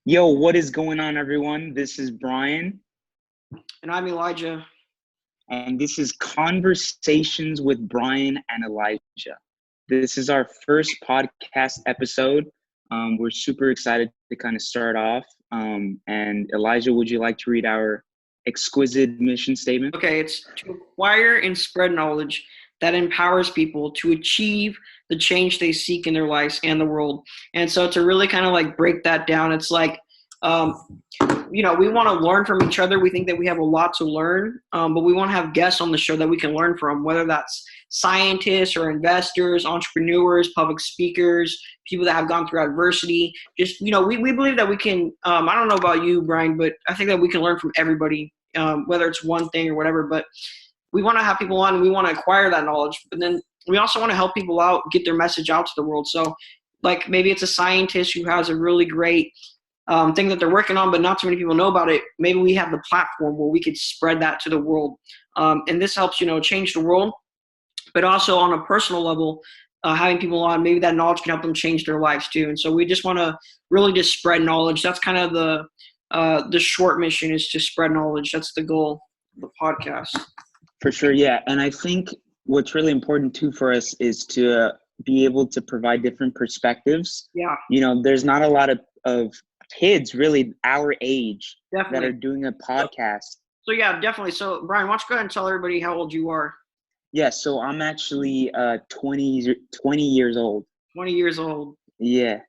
Yo, what is going on, everyone? This is Brian, And I'm Elijah. and this is Conversations with Brian and Elijah. This is our first podcast episode. We're super excited to kind of start off. And Elijah, would you like to read our exquisite mission statement? Okay, it's to acquire and spread knowledge that empowers people to achieve the change they seek in their lives and the world. And so to really kind of like break that down, it's like, we want to learn from each other. We think that we have a lot to learn, but we want to have guests on the show that we can learn from, whether that's scientists or investors, entrepreneurs, public speakers, people that have gone through adversity. Just, we believe that we can, I don't know about you, Brian, but I think that we can learn from everybody, whether it's one thing or whatever, but we want to have people on and we want to acquire that knowledge, but then we also want to help people out, get their message out to the world. So like maybe it's a scientist who has a really great thing that they're working on, but not too many people know about it. Maybe we have the platform where we could spread that to the world. And this helps, change the world, but also on a personal level, having people on, maybe that knowledge can help them change their lives too. And so we just want to really just spread knowledge. That's kind of the short mission, is to spread knowledge. That's the goal of the podcast. For sure, yeah. And I think what's really important too for us is to be able to provide different perspectives. Yeah. There's not a lot of kids really our age Definitely. that are doing a podcast. So yeah, definitely. So Brian, why don't you go ahead and tell everybody how old you are? Yeah, so I'm actually 20 years old. 20 years old. Yeah.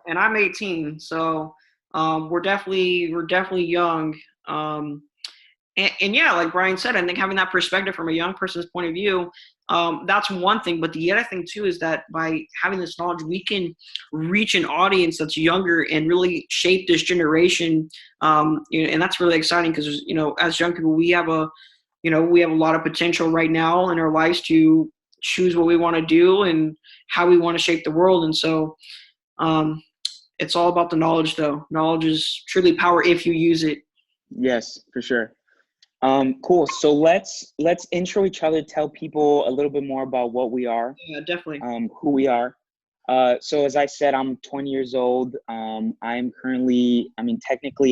And I'm 18. So we're definitely young. And yeah, like Brian said, I think having that perspective from a young person's point of view, that's one thing. But the other thing too is that by having this knowledge, we can reach an audience that's younger and really shape this generation. And that's really exciting because, as young people, we have a lot of potential right now in our lives to choose what we want to do and how we want to shape the world. And so it's all about the knowledge, though. Knowledge is truly power if you use it. Yes, for sure. Cool. So let's intro each other, tell people a little bit more about what we are. Yeah, definitely. Who we are. So as I said, I'm 20 years old. I'm technically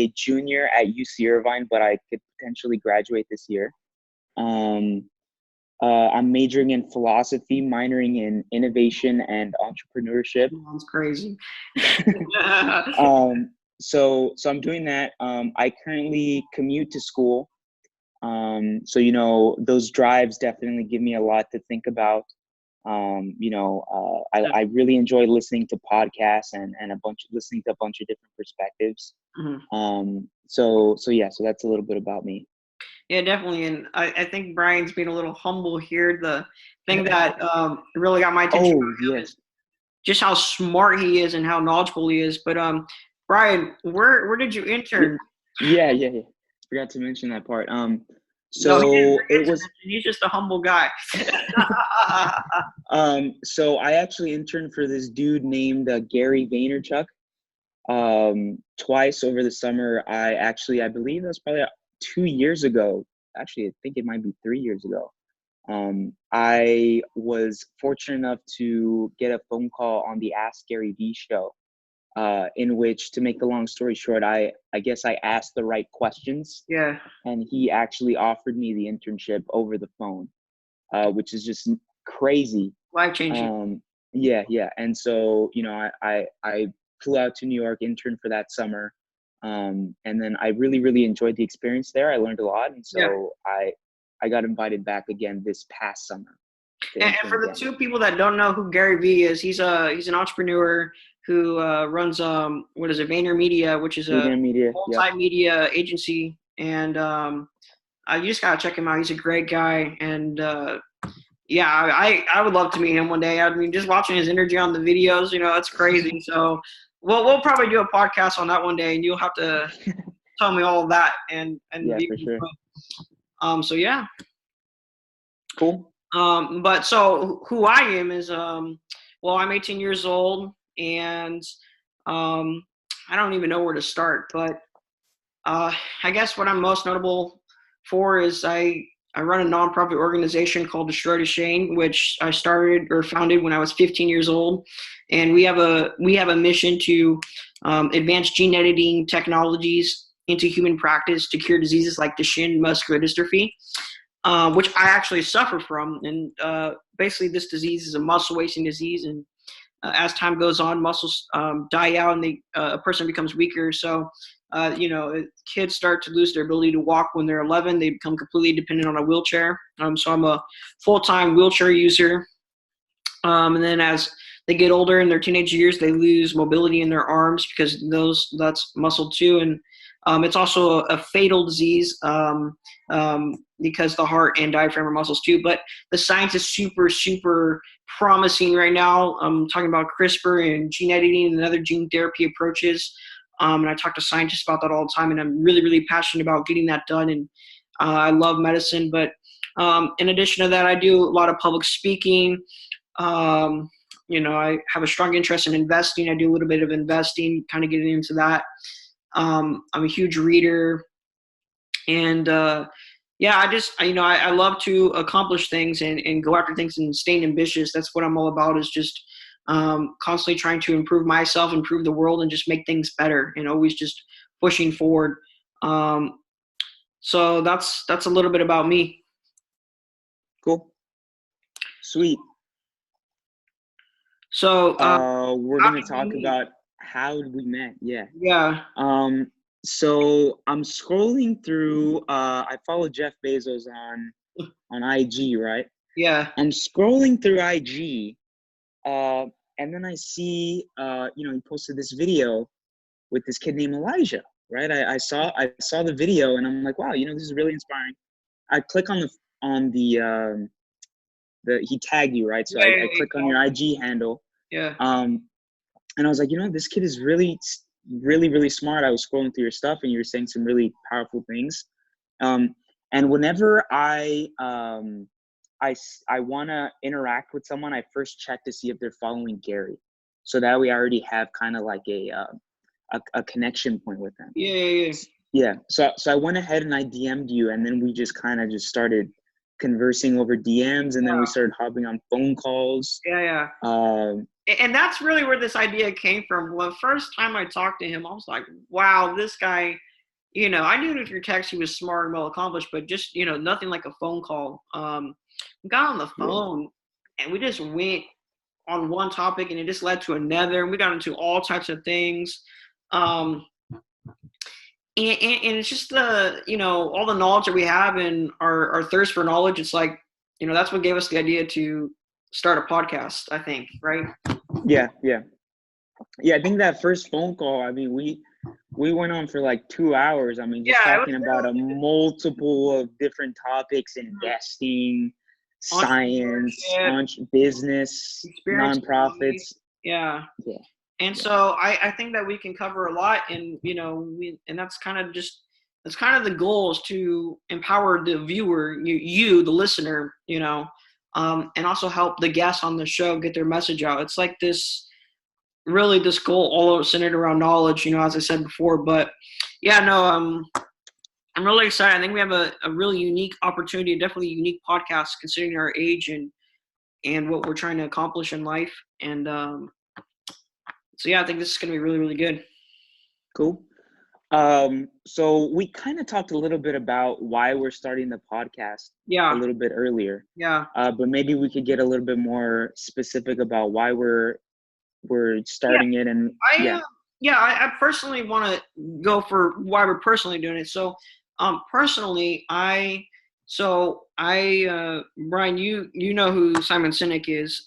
a junior at UC Irvine, but I could potentially graduate this year. I'm majoring in philosophy, minoring in innovation and entrepreneurship. That's crazy. So I'm doing that. I currently commute to school. So, those drives definitely give me a lot to think about. I really enjoy listening to podcasts and listening to a bunch of different perspectives. Mm-hmm. So that's a little bit about me. Yeah, definitely. And I think Brian's being a little humble here. The thing that really got my attention is just how smart he is and how knowledgeable he is. But Brian, where did you intern? Yeah. Forgot to mention that part. He's just a humble guy. So I actually interned for this dude named Gary Vaynerchuk twice over the summer. I believe that was probably 2 years ago. Actually, I think it might be 3 years ago. I was fortunate enough to get a phone call on the Ask Gary V show. In which, to make the long story short, I guess I asked the right questions. Yeah. And he actually offered me the internship over the phone, which is just crazy. Life-changing. Yeah. And so, I flew out to New York, interned for that summer. And then I really, really enjoyed the experience there. I learned a lot. And so I got invited back again this past summer. And for the two people that don't know who Gary V is, he's an entrepreneur who runs VaynerMedia, which is a multimedia agency, and you just gotta check him out. He's a great guy, and I would love to meet him one day. I mean, just watching his energy on the videos, it's crazy. So we'll probably do a podcast on that one day, and you'll have to tell me all of that. And yeah, for sure. So yeah, cool. But so who I am is I'm 18 years old. And I don't even know where to start, but I guess what I'm most notable for is I run a nonprofit organization called Destroy Duchenne, which I started or founded when I was 15 years old, and we have a mission to advanced gene editing technologies into human practice to cure diseases like Duchenne muscular dystrophy, which I actually suffer from. And basically, this disease is a muscle wasting disease, and as time goes on, muscles die out, and a person becomes weaker. So, kids start to lose their ability to walk when they're 11. They become completely dependent on a wheelchair. So I'm a full-time wheelchair user. And then as they get older in their teenage years, they lose mobility in their arms because that's muscle too. And it's also a fatal disease because the heart and diaphragm are muscles too. But the science is super, super promising right now. I'm talking about CRISPR and gene editing and other gene therapy approaches. And I talk to scientists about that all the time, and I'm really, really passionate about getting that done. And I love medicine. But in addition to that, I do a lot of public speaking. I have a strong interest in investing. I do a little bit of investing, kind of getting into that. I'm a huge reader, and I love to accomplish things and go after things and staying ambitious. That's what I'm all about, is just constantly trying to improve myself, improve the world, and just make things better, and always just pushing forward. So that's a little bit about me. Cool. Sweet. So we're going to talk about how we met. Yeah. Yeah. So I'm scrolling through, I follow Jeff Bezos on IG, right? Yeah. I'm scrolling through IG, and then I see, he posted this video with this kid named Elijah, right? I saw the video, and I'm like, wow, this is really inspiring. I click on the he tagged you, right? So I click on your IG handle. Yeah. And I was like, this kid is really, really, really smart. I was scrolling through your stuff, and you were saying some really powerful things. And whenever I want to interact with someone, I first check to see if they're following Gary, so that we already have kind of like a connection point with them. Yeah. So I went ahead and I DM'd you, and then we just kind of just started conversing over DMs, and then we started hopping on phone calls. Yeah. And that's really where this idea came from. Well, the first time I talked to him, I was like, wow, this guy, I knew that through text he was smart and well accomplished, but just, nothing like a phone call. We got on the phone and we just went on one topic, and it just led to another, and we got into all types of things. And it's just all the knowledge that we have and our thirst for knowledge. It's like, that's what gave us the idea to start a podcast, I think, right? Yeah. I think that first phone call, I mean, we went on for like 2 hours. I mean, just talking about a multiple of different topics: investing, science, business, nonprofits. Yeah. And so I think that we can cover a lot, and and that's kind of the goal, is to empower the viewer, you the listener, and also help the guests on the show get their message out. It's like this goal all centered around knowledge, as I said before. But I'm really excited. I think we have a really unique opportunity, definitely a unique podcast considering our age and what we're trying to accomplish in life. And so I think this is going to be really, really good. Cool. So we kind of talked a little bit about why we're starting the podcast a little bit earlier. Yeah. But maybe we could get a little bit more specific about why we're starting it. And I personally want to go for why we're personally doing it. So personally, Brian, you know who Simon Sinek is.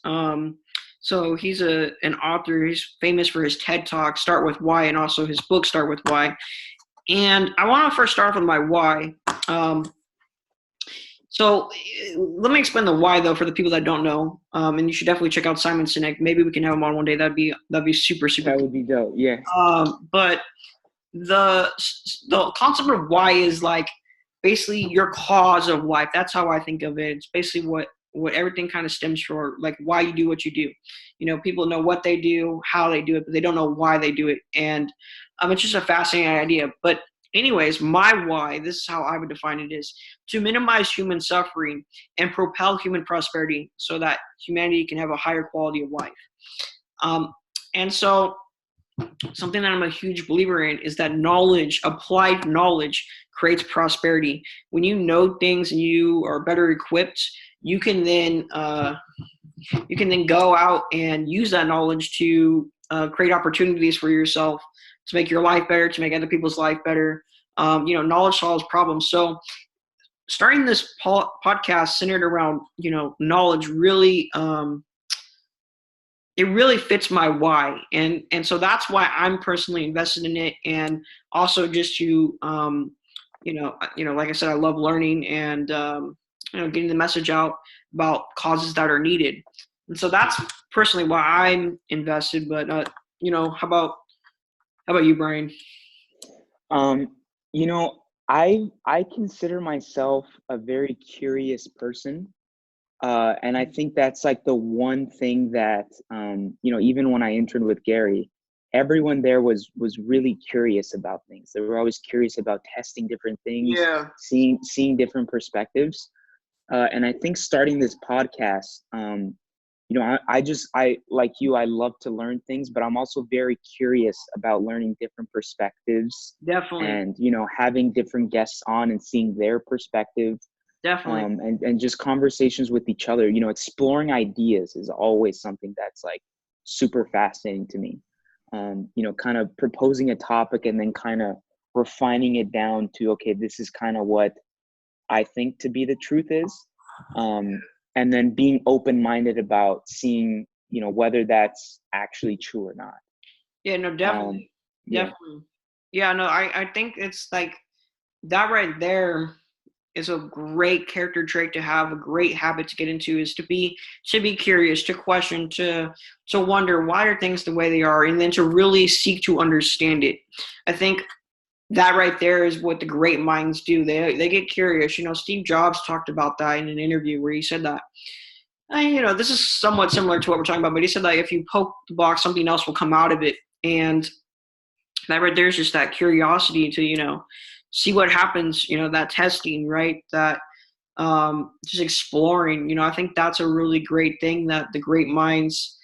So he's an author. He's famous for his TED Talk, Start With Why, and also his book, Start With Why. And I want to first start off with my why. So let me explain the why, though, for the people that don't know. And you should definitely check out Simon Sinek. Maybe we can have him on one day. That'd be super, super. That would be dope. Yeah. But the concept of why is like basically your cause of life. That's how I think of it. It's basically what everything kind of stems from, like why you do what you do. People know what they do, how they do it, but they don't know why they do it. And it's just a fascinating idea. But anyways, my why, this is how I would define it, is to minimize human suffering and propel human prosperity so that humanity can have a higher quality of life. And so something that I'm a huge believer in is that knowledge, applied knowledge, creates prosperity. When you know things and you are better equipped, you can then go out and use that knowledge to create opportunities for yourself, to make your life better, to make other people's life better. Knowledge solves problems. So starting this podcast centered around, knowledge really, it really fits my why. And so that's why I'm personally invested in it. And also just to, like I said, I love learning and, getting the message out about causes that are needed. And so that's personally why I'm invested. But, how about you, Brian? I consider myself a very curious person. And I think that's like the one thing that, even when I interned with Gary, everyone there was really curious about things. They were always curious about testing different things, Yeah. seeing different perspectives. And I think starting this podcast, I like you, I love to learn things, but I'm also very curious about learning different perspectives. Definitely. And, having different guests on and seeing their perspective. Definitely. And just conversations with each other, exploring ideas is always something that's like super fascinating to me. Kind of proposing a topic and then kind of refining it down to, okay, this is kind of what I think to be the truth is. And then being open-minded about seeing, whether that's actually true or not. Yeah, no, definitely. Definitely. Yeah, no, I think it's like that right there is a great character trait to have, a great habit to get into, is to be curious, to question, to wonder why are things the way they are, and then to really seek to understand it. I think that right there is what the great minds do. They get curious. Steve Jobs talked about that in an interview where he said that, this is somewhat similar to what we're talking about, but he said that if you poke the box, something else will come out of it. And that right there is just that curiosity to, see what happens, that testing, right? That just exploring, I think that's a really great thing that the great minds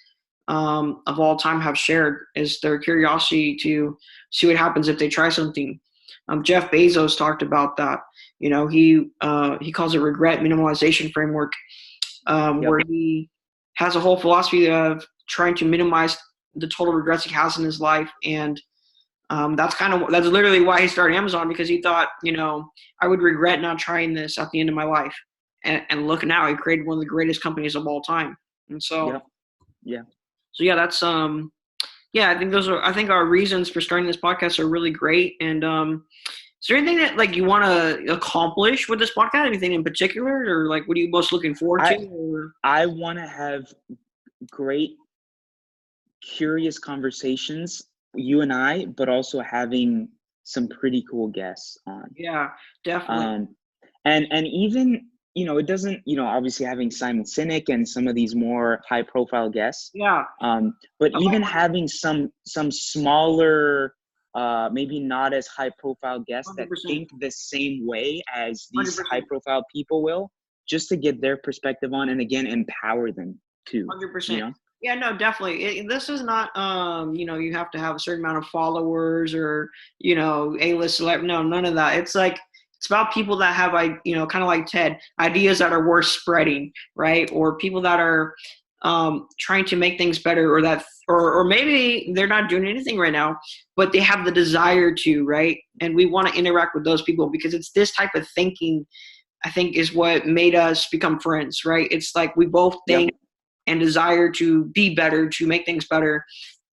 of all time have shared, is their curiosity to see what happens if they try something. Jeff Bezos talked about that. He calls it regret minimalization framework, where he has a whole philosophy of trying to minimize the total regrets he has in his life. And that's literally why he started Amazon, because he thought, I would regret not trying this at the end of my life. And look now, he created one of the greatest companies of all time. And so, So yeah, that's I think our reasons for starting this podcast are really great. And is there anything that like you want to accomplish with this podcast? Anything in particular, or like what are you most looking forward to? I want to have great, curious conversations, you and I, but also having some pretty cool guests on. Yeah, definitely. And even, it doesn't, obviously having Simon Sinek and some of these more high profile guests. Yeah. But even having some smaller, maybe not as high profile guests 100%. That think the same way as these 100%. High profile people will, just to get their perspective on, and again, empower them too. 100%. Yeah, no, definitely. This is not, you have to have a certain amount of followers or, A-list celebrity. No, none of that. It's like, it's about people that have, kind of like Ted, ideas that are worth spreading, right? Or people that are trying to make things better, or that, or maybe they're not doing anything right now, but they have the desire to, right? And we want to interact with those people, because it's this type of thinking, I think, is what made us become friends, right? It's like we both think and desire to be better, to make things better.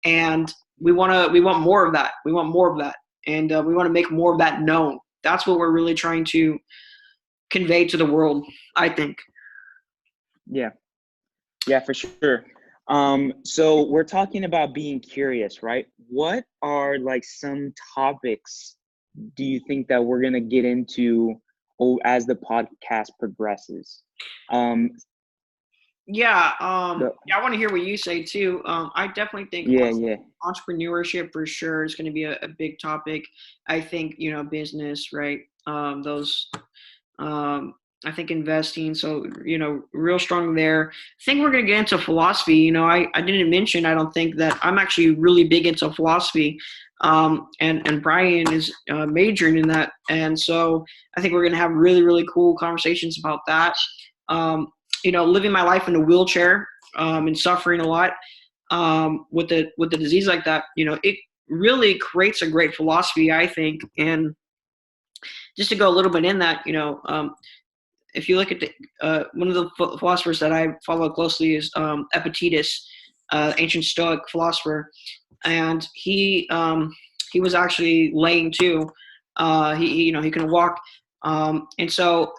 And we want more of that. We want more of that. And we want to make more of that known. That's what we're really trying to convey to the world, I think. Yeah, for sure. So we're talking about being curious, right? What are like some topics do you think that we're going to get into as the podcast progresses? I want to hear what you say too. I definitely think entrepreneurship for sure is going to be a big topic. I think, business, right? I think investing. So, real strong there. I think we're going to get into philosophy. I didn't mention, I don't think that I'm actually really big into philosophy. And Brian is majoring in that. And so I think we're going to have really, really cool conversations about that. Living my life in a wheelchair and suffering a lot with the disease like that, it really creates a great philosophy, I think. And just to go a little bit in that, if you look at one of the philosophers that I follow closely is Epictetus, ancient Stoic philosopher, and he was actually lame too. He couldn't walk, and so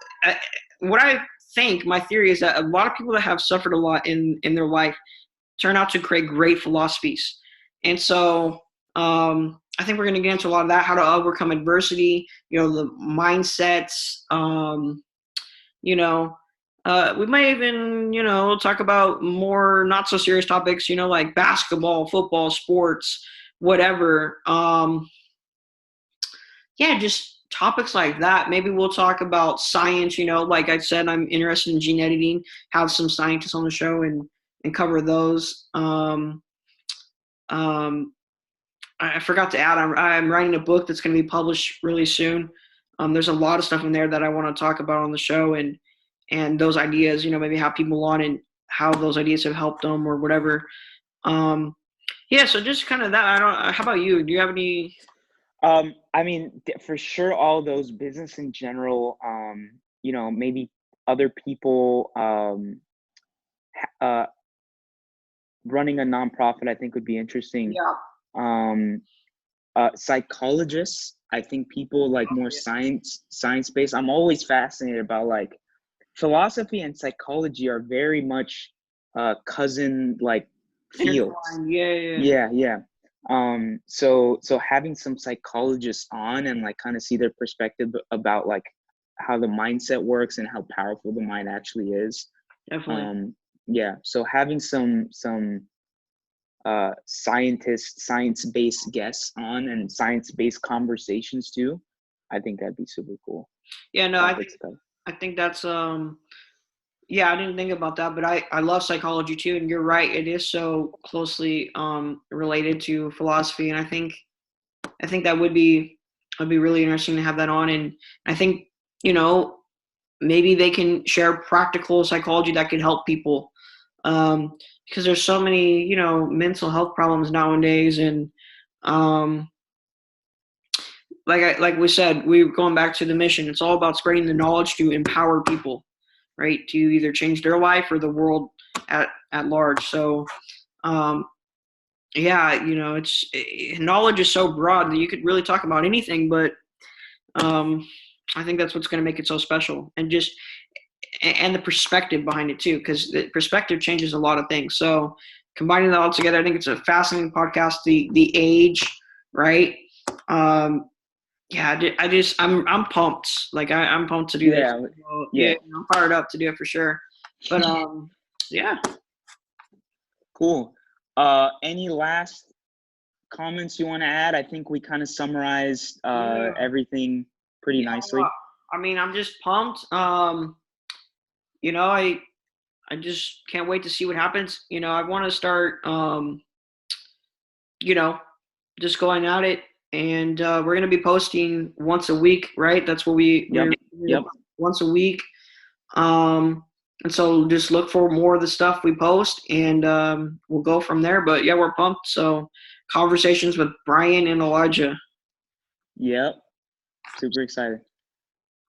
what I think, my theory is that a lot of people that have suffered a lot in their life turn out to create great philosophies, and so I think we're going to get into a lot of that, how to overcome adversity, the mindsets. We might even, talk about more not so serious topics, like basketball, football, sports, whatever. Just topics like that. Maybe we'll talk about science, like I said, I'm interested in gene editing, have some scientists on the show and cover those. I forgot to add, I'm writing a book that's going to be published really soon. There's a lot of stuff in there that I want to talk about on the show, and those ideas, maybe have people on and how those ideas have helped them or whatever. So just kind of that. How about you? Do you have any? I mean, for sure, all those business in general, maybe other people running a nonprofit, I think would be interesting. Yeah. Psychologists, I think people like more science based. I'm always fascinated about like philosophy and psychology are very much cousin like fields. Yeah. So having some psychologists on and like kind of see their perspective about like how the mindset works and how powerful the mind actually is. Definitely. So having some science-based guests on and science-based conversations too, I think that'd be super cool. I think that's I didn't think about that, but I love psychology too, and you're right, it is so closely related to philosophy, and I think that would be really interesting to have that on. And I think maybe they can share practical psychology that can help people, because there's so many mental health problems nowadays. And like we said, we're going back to the mission. It's all about spreading the knowledge to empower people, right, to either change their life or the world at large. So it's knowledge is so broad that you could really talk about anything, but I think that's what's going to make it so special, and the perspective behind it too, because the perspective changes a lot of things. So combining that all together, I think it's a fascinating podcast. The age, right? I'm pumped. Like I'm pumped to do this. So, I'm fired up to do it for sure. But Cool. Any last comments you want to add? I think we kind of summarized everything pretty nicely. I mean, I'm just pumped. I just can't wait to see what happens. I want to start, just going at it. And we're going to be posting once a week, right? That's what Yep. Once a week. And so just look for more of the stuff we post, and we'll go from there. But yeah, we're pumped. So conversations with Brian and Elijah. Yep. Super excited.